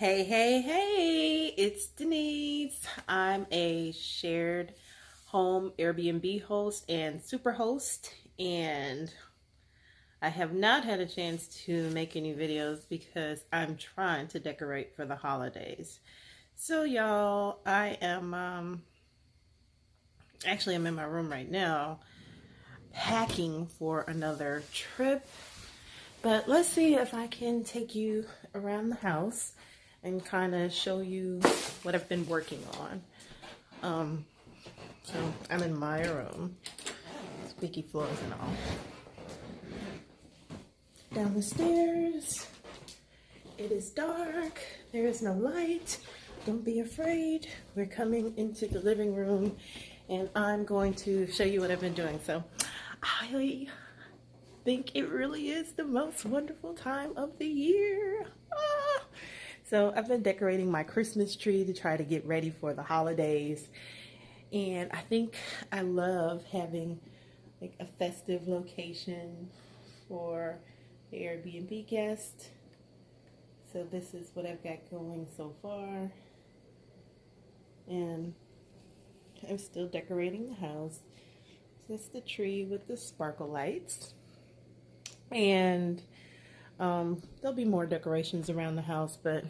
Hey, hey, hey, it's Denise. I'm a shared home Airbnb host and super host, and I have not had a chance to make any videos because I'm trying to decorate for the holidays. So, y'all, I am actually I'm in my room right now packing for another trip. But let's see if I can take you around the house and kind of show you what I've been working on. So I'm in my room, squeaky floors and all. Down the stairs, it is dark, there is no light. Don't be afraid. We're coming into the living room and I'm going to show you what I've been doing. So I think it really is the most wonderful time of the year. So I've been decorating my Christmas tree to try to get ready for the holidays. And I think I love having like a festive location for the Airbnb guest. So this is what I've got going so far. And I'm still decorating the house. Just the tree with the sparkle lights. And there'll be more decorations around the house, but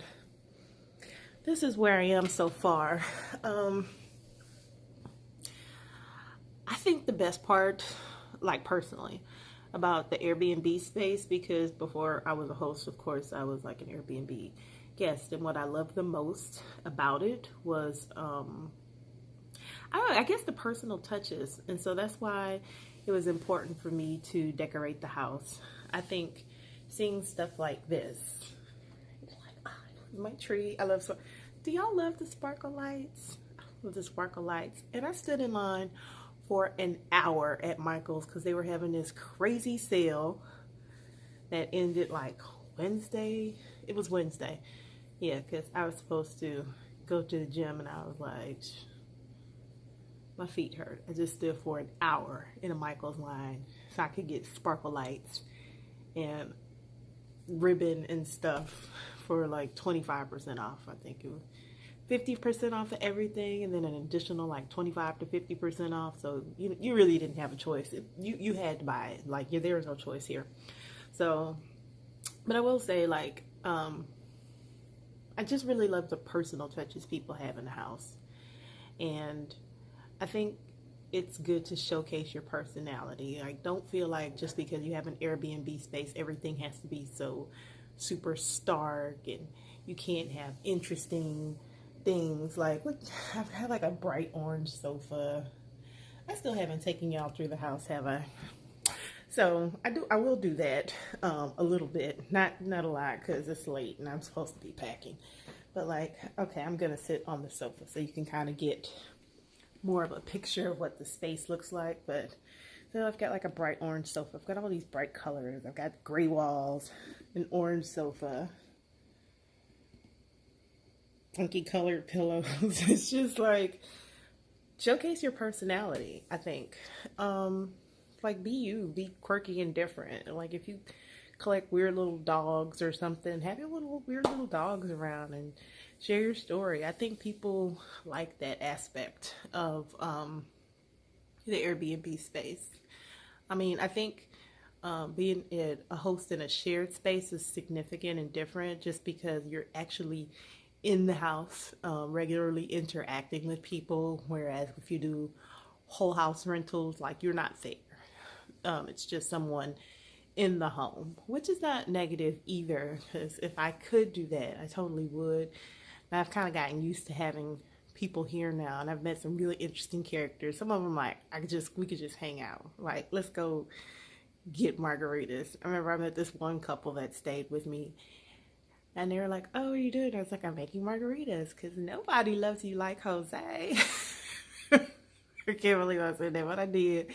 this is where I am so far. I think the best part, like personally, about the Airbnb space, because before I was a host, of course, I was like an Airbnb guest, and what I loved the most about it was, I guess the personal touches, and so that's why it was important for me to decorate the house. I think seeing stuff like this, like my tree, I love. So, do y'all love the sparkle lights? I love the sparkle lights, and I stood in line for an hour at Michael's because they were having this crazy sale that ended like Wednesday. It was Wednesday, yeah, because I was supposed to go to the gym, and I was like, my feet hurt. I just stood for an hour in a Michael's line so I could get sparkle lights and ribbon and stuff for like 25% off. I think it was 50% off of everything, and then an additional like 25 to 50% off. So you really didn't have a choice. You had to buy it. Like there was no choice here. So, but I will say, like, I just really love the personal touches people have in the house, and I think it's good to showcase your personality. Like, don't feel like just because you have an Airbnb space, everything has to be so super stark, and you can't have interesting things. Like, look, I've had like a bright orange sofa. I still haven't taken y'all through the house, have I? So I will do that a little bit, not a lot, because it's late and I'm supposed to be packing. But like, okay, I'm gonna sit on the sofa so you can kind of get more of a picture of what the space looks like. But so I've got like a bright orange sofa. I've got all these bright colors. I've got gray walls, an orange sofa, funky colored pillows. It's just like, showcase your personality, I think. Like, be you, be quirky and different. Like, if you collect weird little dogs or something, have your little weird little dogs around and share your story. I think people like that aspect of the Airbnb space. I mean, I think being a host in a shared space is significant and different just because you're actually in the house, regularly interacting with people, whereas if you do whole house rentals, like, you're not there. It's just someone in the home, which is not negative either, because if I could do that, I totally would. And I've kind of gotten used to having people here now, and I've met some really interesting characters. Some of them, like, we could just hang out. Like, let's go get margaritas. I remember I met this one couple that stayed with me, and they were like, "Oh, what are you doing?" I was like, "I'm making margaritas," because nobody loves you like Jose. I can't believe I said that, but I did.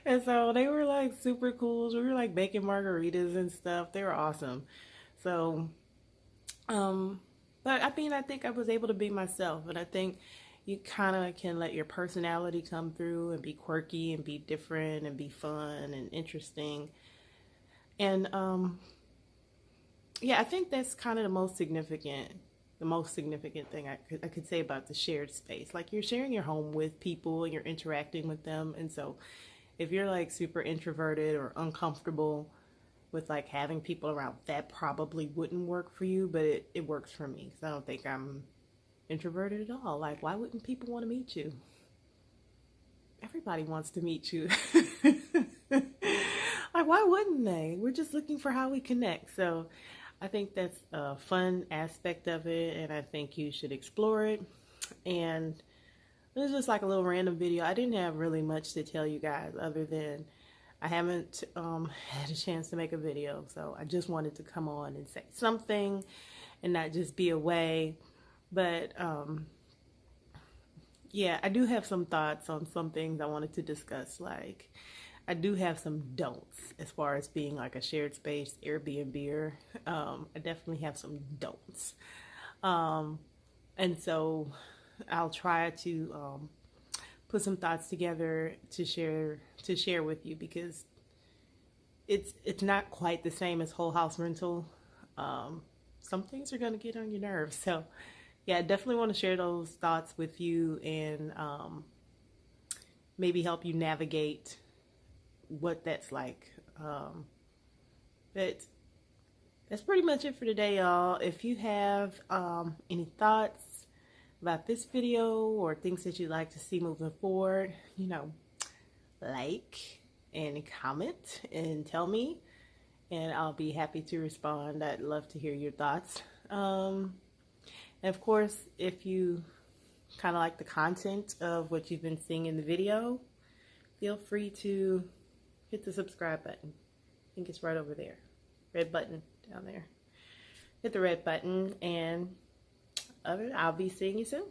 And so they were like super cool. We were like making margaritas and stuff. They were awesome. So, but I mean, I think I was able to be myself, and I think you kind of can let your personality come through and be quirky and be different and be fun and interesting. And yeah, I think that's kind of the most significant the most significant thing I could say about the shared space. Like, you're sharing your home with people and you're interacting with them. And so if you're like super introverted or uncomfortable with like having people around, that probably wouldn't work for you, but it works for me because I don't think I'm introverted at all. Like, why wouldn't people want to meet you? Everybody wants to meet you. Like, why wouldn't they? We're just looking for how we connect. So I think that's a fun aspect of it, and I think you should explore it. And this is just like a little random video. I didn't have really much to tell you guys other than I haven't had a chance to make a video, so I just wanted to come on and say something and not just be away. But yeah, I do have some thoughts on some things I wanted to discuss. Like, I do have some don'ts as far as being like a shared space Airbnb. I definitely have some don'ts. And so I'll try to put some thoughts together to share with you, because it's not quite the same as whole house rental. Some things are going to get on your nerves. So yeah, I definitely want to share those thoughts with you and maybe help you navigate what that's like. But that's pretty much it for today, y'all. If you have any thoughts about this video or things that you'd like to see moving forward, you know, like and comment and tell me, and I'll be happy to respond. I'd love to hear your thoughts. And of course, if you kind of like the content of what you've been seeing in the video, feel free to hit the subscribe button. I think it's right over there. Red button down there. Hit the red button, and I'll be seeing you soon.